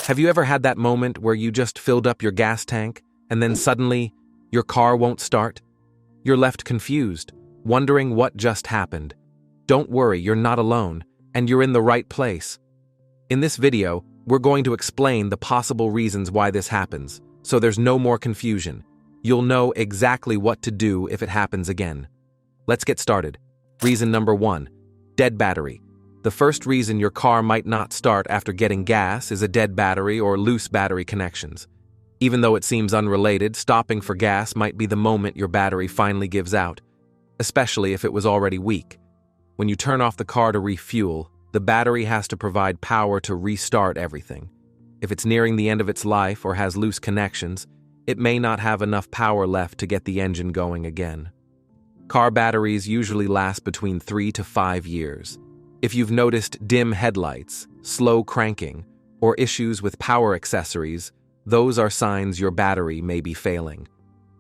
Have you ever had that moment where you just filled up your gas tank and then suddenly your car won't start? You're left confused, wondering what just happened. Don't worry, you're not alone, and you're in the right place. In this video, we're going to explain the possible reasons why this happens, so there's no more confusion. You'll know exactly what to do if it happens again. Let's get started. Reason number 1, dead battery. The first reason your car might not start after getting gas is a dead battery or loose battery connections. Even though it seems unrelated, stopping for gas might be the moment your battery finally gives out, especially if it was already weak. When you turn off the car to refuel, the battery has to provide power to restart everything. If it's nearing the end of its life or has loose connections, it may not have enough power left to get the engine going again. Car batteries usually last between 3 to 5 years. If you've noticed dim headlights, slow cranking, or issues with power accessories, those are signs your battery may be failing.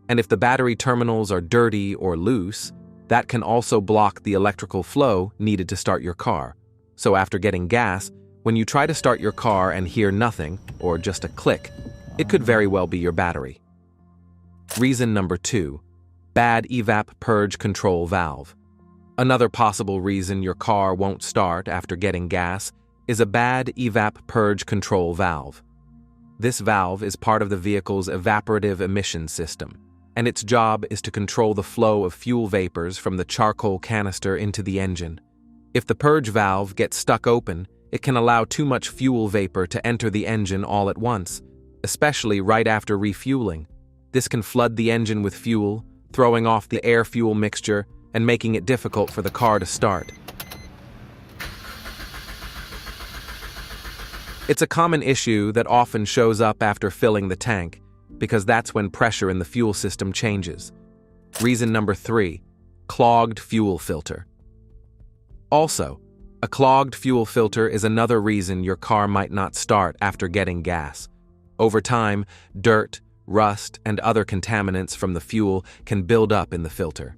And if the battery terminals are dirty or loose, that can also block the electrical flow needed to start your car. So after getting gas, when you try to start your car and hear nothing, or just a click, it could very well be your battery. Reason number 2, bad evap purge control valve. Another possible reason your car won't start after getting gas is a bad evap purge control valve. This valve is part of the vehicle's evaporative emission system, and its job is to control the flow of fuel vapors from the charcoal canister into the engine. If the purge valve gets stuck open, it can allow too much fuel vapor to enter the engine all at once, especially right after refueling. This can flood the engine with fuel, throwing off the air-fuel mixture and making it difficult for the car to start. It's a common issue that often shows up after filling the tank, because that's when pressure in the fuel system changes. Reason number 3, clogged fuel filter. Also, a clogged fuel filter is another reason your car might not start after getting gas. Over time, dirt, rust, and other contaminants from the fuel can build up in the filter.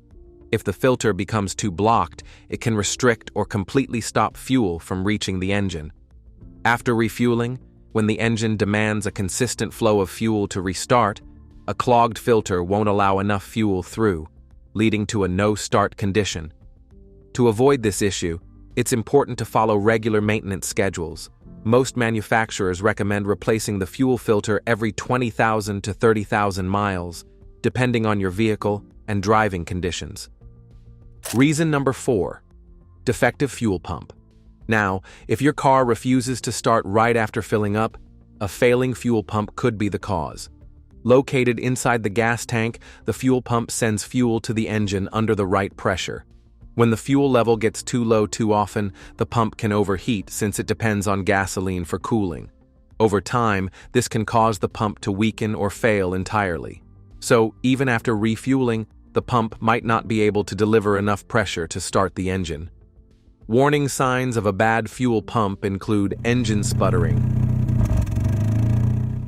If the filter becomes too blocked, it can restrict or completely stop fuel from reaching the engine. After refueling, when the engine demands a consistent flow of fuel to restart, a clogged filter won't allow enough fuel through, leading to a no-start condition. To avoid this issue, it's important to follow regular maintenance schedules. Most manufacturers recommend replacing the fuel filter every 20,000 to 30,000 miles, depending on your vehicle and driving conditions. Reason number 4, defective fuel pump. Now, if your car refuses to start right after filling up, a failing fuel pump could be the cause. Located inside the gas tank, the fuel pump sends fuel to the engine under the right pressure. When the fuel level gets too low too often, the pump can overheat since it depends on gasoline for cooling. Over time, this can cause the pump to weaken or fail entirely. So, even after refueling, the pump might not be able to deliver enough pressure to start the engine. Warning signs of a bad fuel pump include engine sputtering,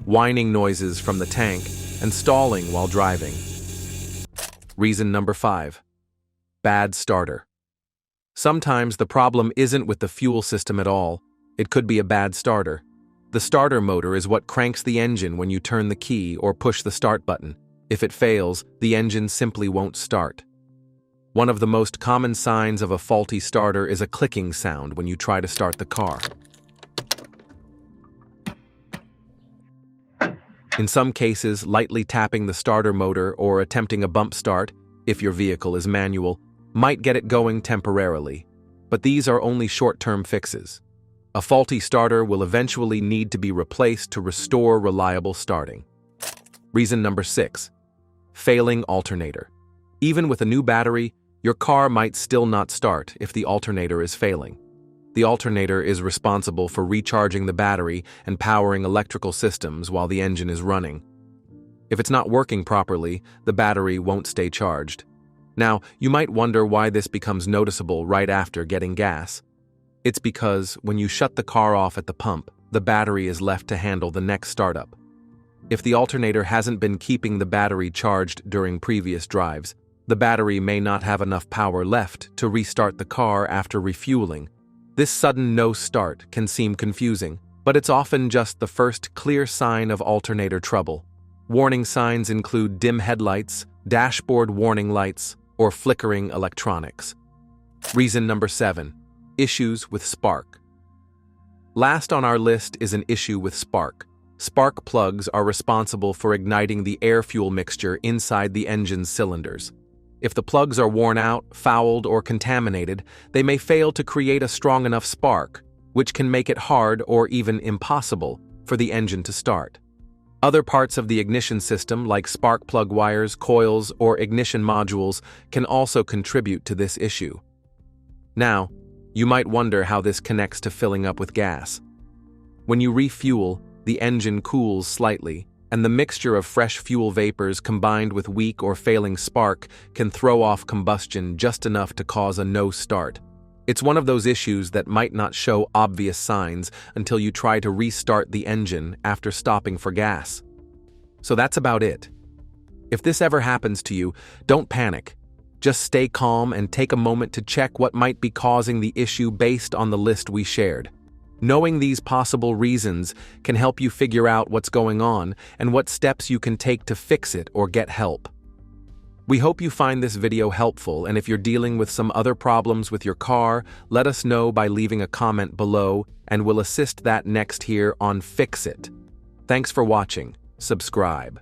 whining noises from the tank, and stalling while driving. Reason number 5, bad starter. Sometimes the problem isn't with the fuel system at all. It could be a bad starter. The starter motor is what cranks the engine when you turn the key or push the start button. If it fails, the engine simply won't start. One of the most common signs of a faulty starter is a clicking sound when you try to start the car. In some cases, lightly tapping the starter motor or attempting a bump start, if your vehicle is manual, might get it going temporarily. But these are only short-term fixes. A faulty starter will eventually need to be replaced to restore reliable starting. Reason number 6, failing alternator. Even with a new battery, your car might still not start if the alternator is failing. The alternator is responsible for recharging the battery and powering electrical systems while the engine is running. If it's not working properly, the battery won't stay charged. Now, you might wonder why this becomes noticeable right after getting gas. It's because when you shut the car off at the pump, the battery is left to handle the next startup. If the alternator hasn't been keeping the battery charged during previous drives, the battery may not have enough power left to restart the car after refueling. This sudden no start can seem confusing, but it's often just the first clear sign of alternator trouble. Warning signs include dim headlights, dashboard warning lights, or flickering electronics. Reason number 7. Issues with spark. Last on our list is an issue with spark. Spark plugs are responsible for igniting the air-fuel mixture inside the engine's cylinders. If the plugs are worn out, fouled, or contaminated, they may fail to create a strong enough spark, which can make it hard or even impossible for the engine to start. Other parts of the ignition system, like spark plug wires, coils, or ignition modules, can also contribute to this issue. Now, you might wonder how this connects to filling up with gas. When you refuel, the engine cools slightly, and the mixture of fresh fuel vapors combined with weak or failing spark can throw off combustion just enough to cause a no start. It's one of those issues that might not show obvious signs until you try to restart the engine after stopping for gas. So that's about it. If this ever happens to you, don't panic. Just stay calm and take a moment to check what might be causing the issue based on the list we shared. Knowing these possible reasons can help you figure out what's going on and what steps you can take to fix it or get help. We hope you find this video helpful, and if you're dealing with some other problems with your car, let us know by leaving a comment below, and we'll assist that next here on Fix It. Thanks for watching. Subscribe.